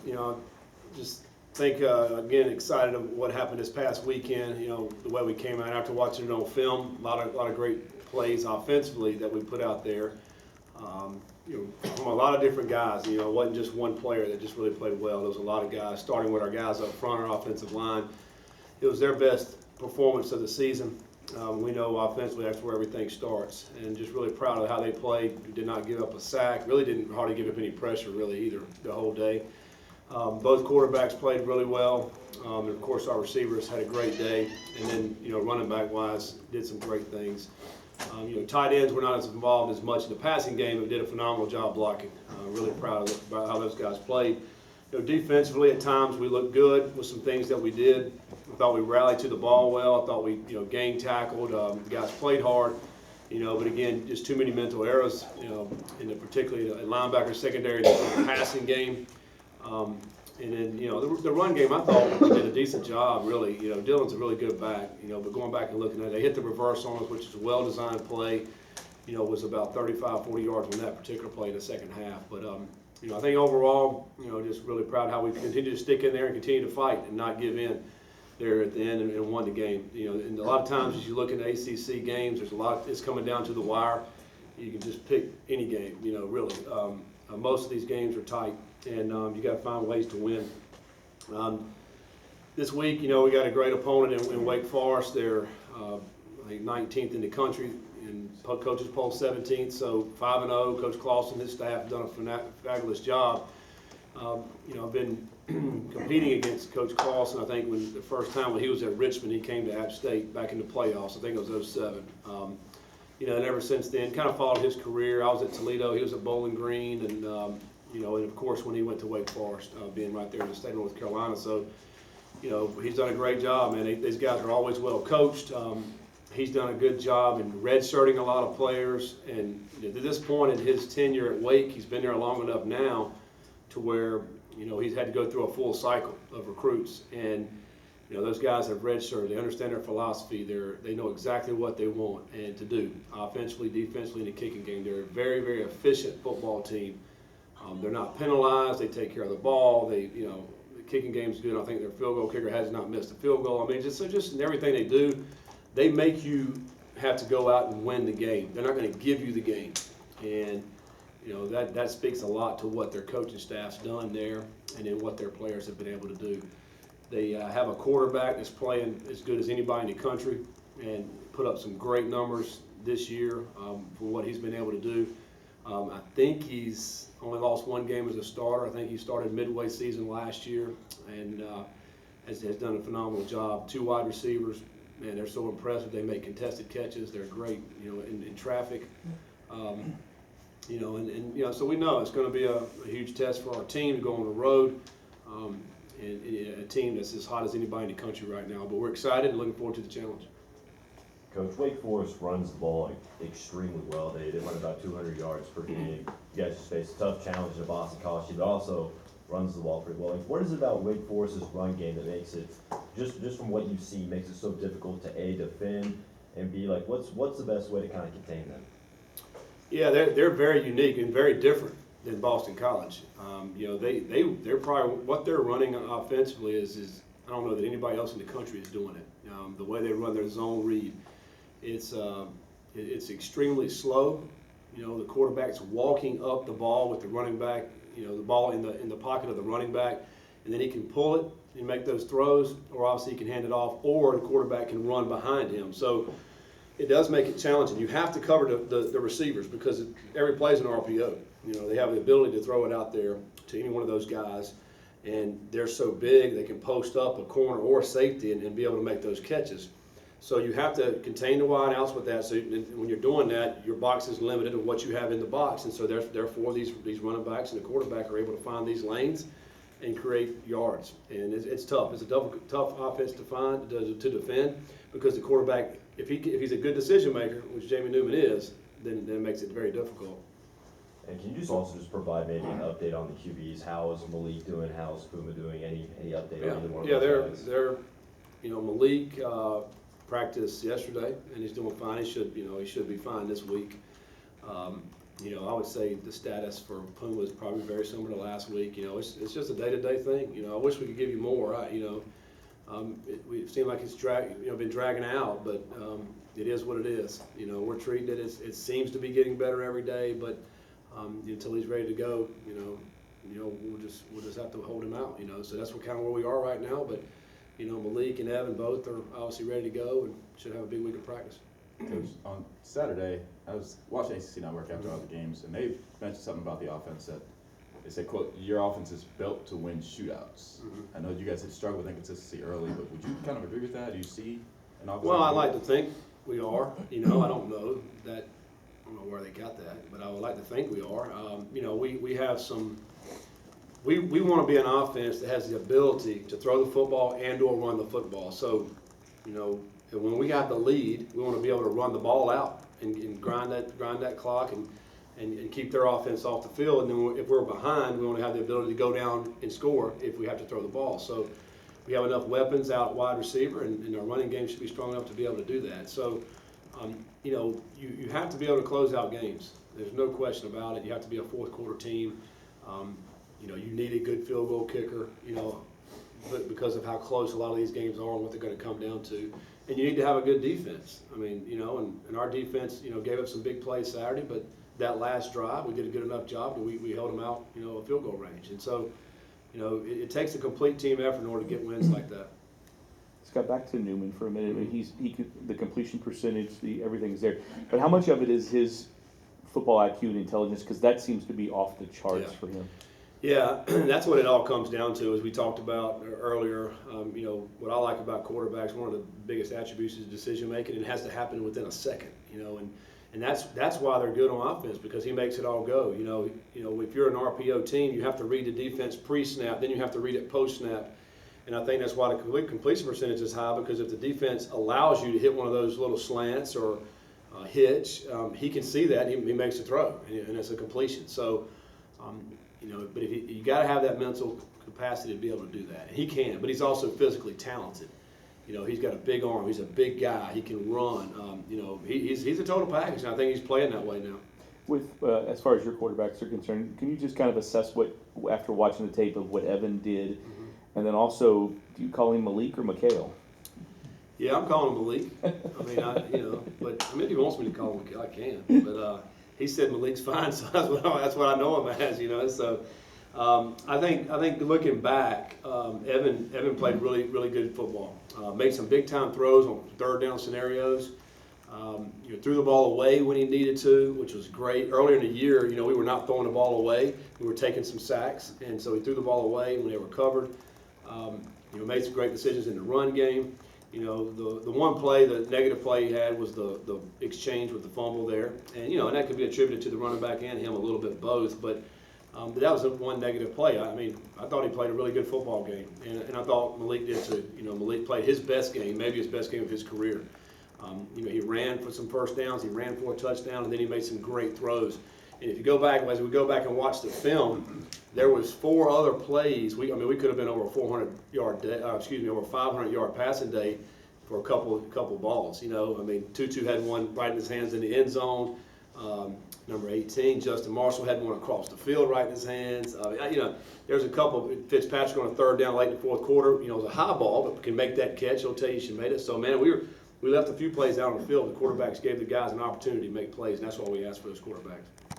Yeah, just think, again, excited of what happened this past weekend. The way we came out after watching it on film, a lot of great plays offensively that we put out there. From a lot of different guys. It wasn't just one player that just really played well. There was a lot of guys, starting with our guys up front, our offensive line. It was their best performance of the season. We know offensively that's where everything starts, and just really proud of how they played. Did not give up a sack. Really didn't hardly give up any pressure really either the whole day. Both quarterbacks played really well. And of course, our receivers had a great day, and then running back wise did some great things. Tight ends were not as involved as much in the passing game, but did a phenomenal job blocking. Really proud about how those guys played. Defensively at times we looked good with some things that we did. I thought we rallied to the ball well. I thought we gang tackled. Guys played hard. But again, just too many mental errors. In particularly the linebacker secondary in the passing game. And then, the run game, I thought we did a decent job, really. Dylan's a really good back, but going back and looking at it, they hit the reverse on us, which is a well-designed play. Was about 35, 40 yards on that particular play in the second half. But, I think overall, just really proud how we continue to stick in there and continue to fight and not give in there at the end and won the game. And a lot of times as you look at ACC games, there's a lot, it's coming down to the wire. You can just pick any game, really. Most of these games are tight, and you got to find ways to win. This week, we got a great opponent in Wake Forest. They're, I think, 19th in the country, and coaches poll 17th, so 5-0. Coach Clausen and his staff have done a fabulous job. I've been competing against Coach Clausen. I think the first time when he was at Richmond, he came to App State back in the playoffs. I think it was 07. And ever since then, kind of followed his career. I was at Toledo, he was at Bowling Green, and and of course when he went to Wake Forest, being right there in the state of North Carolina. So, he's done a great job, man. These guys are always well coached. He's done a good job in redshirting a lot of players, and to this point in his tenure at Wake, he's been there long enough now to where he's had to go through a full cycle of recruits, and those guys have redshirted. They understand their philosophy. They know exactly what they want and to do offensively, defensively, in the kicking game. They're a very, very efficient football team. They're not penalized. They take care of the ball. The kicking game's good. I think their field goal kicker has not missed a field goal. I mean, just in everything they do, they make you have to go out and win the game. They're not going to give you the game, and that speaks a lot to what their coaching staff's done there, and then what their players have been able to do. They have a quarterback that's playing as good as anybody in the country, and put up some great numbers this year for what he's been able to do. I think he's only lost one game as a starter. I think he started midway season last year, and has done a phenomenal job. 2 wide receivers. Man, they're so impressive. They make contested catches. They're great, in traffic. So we know it's going to be a huge test for our team to go on the road, and a team that's as hot as anybody in the country right now. But we're excited and looking forward to the challenge. Coach, Wake Forest runs the ball extremely well. They run about 200 yards per game. You guys just face a tough challenge in Boston College, but also runs the ball pretty well. What is it about Wake Forest's run game that makes it, just from what you've seen, makes it so difficult to A, defend, and B, what's the best way to kind of contain them? Yeah, they're very unique and very different than Boston College. They're probably, what they're running offensively is I don't know that anybody else in the country is doing it. The way they run their zone read, it's extremely slow. The quarterback's walking up the ball with the running back. The ball in the pocket of the running back, and then he can pull it and make those throws, or obviously he can hand it off, or the quarterback can run behind him. So it does make it challenging. You have to cover the receivers because every play is an RPO. They have the ability to throw it out there to any one of those guys, and they're so big they can post up a corner or a safety and be able to make those catches. So you have to contain the wide outs with that. So when you're doing that, your box is limited to what you have in the box, and so therefore these running backs and the quarterback are able to find these lanes and create yards. And it's tough. It's a tough offense to defend because the quarterback, if he's a good decision maker, which Jamie Newman is, then it makes it very difficult. And can you also provide maybe an update on the QBs? How is Malik doing? How is Puma doing? Any update on either one of those guys? They're Malik practiced yesterday and he's doing fine. He should be fine this week. I would say the status for Puma is probably very similar to last week. It's just a day-to-day thing. I wish we could give you more. It seemed like it's been dragging out, but it is what it is. We're treating it as it seems to be getting better every day, but until he's ready to go, we'll just have to hold him out. So that's kind of where we are right now. But Malik and Evan both are obviously ready to go and should have a big week of practice. Coach, on Saturday, I was watching ACC Network after all the games, and they mentioned something about the offense that they said, quote, your offense is built to win shootouts. I know you guys had struggled with inconsistency early, but would you kind of agree with that? Do you see an offense? Well, I like to think we are. I don't know that. I don't know where they got that, but I would like to think we are. We have some. We want to be an offense that has the ability to throw the football and/or run the football. So, when we got the lead, we want to be able to run the ball out and grind that clock and keep their offense off the field. And then if we're behind, we want to have the ability to go down and score if we have to throw the ball. So we have enough weapons out at wide receiver, and our running game should be strong enough to be able to do that. So, you have to be able to close out games. There's no question about it. You have to be a fourth quarter team. You need a good field goal kicker, but because of how close a lot of these games are and what they're going to come down to. And you need to have a good defense. And our defense, gave up some big plays Saturday, but that last drive, we did a good enough job that we held them out, a field goal range. And so, it takes a complete team effort in order to get wins like that. Scott, back to Newman for a minute. The completion percentage, everything's there. But how much of it is his football IQ and intelligence? Because that seems to be off the charts for him. Yeah, that's what it all comes down to, as we talked about earlier. What I like about quarterbacks, one of the biggest attributes is decision making. It has to happen within a second, and that's why they're good on offense, because he makes it all go. If you're an RPO team, you have to read the defense pre-snap, then you have to read it post-snap. And I think that's why the completion percentage is high, because if the defense allows you to hit one of those little slants or hitch, he can see that and he makes a throw, and it's a completion. So, but if you got to have that mental capacity to be able to do that. And he can, but he's also physically talented. He's got a big arm. He's a big guy. He can run. He's a total package, and I think he's playing that way now. With as far as your quarterbacks are concerned, can you just kind of assess what, after watching the tape, of what Evan did, and then also, do you call him Malik or Mikhail? Yeah, I'm calling him Malik. But if he wants me to call him Malik, I can. But he said Malik's fine, so that's what I know him as. So I think looking back, Evan played really good football. Made some big time throws on third down scenarios. Threw the ball away when he needed to, which was great. Earlier in the year, we were not throwing the ball away. We were taking some sacks, and so he threw the ball away when they were covered. Made some great decisions in the run game. The one play, the negative play he had was the exchange with the fumble there. And, and that could be attributed to the running back and him a little bit both. But that was one negative play. I thought he played a really good football game. And I thought Malik did too. Malik played his best game, maybe his best game of his career. He ran for some first downs, he ran for a touchdown, and then he made some great throws. And if you go back, as we go back and watch the film, there was 4 other plays. We could have been over a 500-yard passing day for a couple balls. Tutu had one right in his hands in the end zone. Number 18, Justin Marshall had one across the field right in his hands. There's a couple. Fitzpatrick on a third down late in the fourth quarter. It was a high ball, but can make that catch. He'll tell you she made it. So, man, we left a few plays out on the field. The quarterbacks gave the guys an opportunity to make plays, and that's why we asked for those quarterbacks.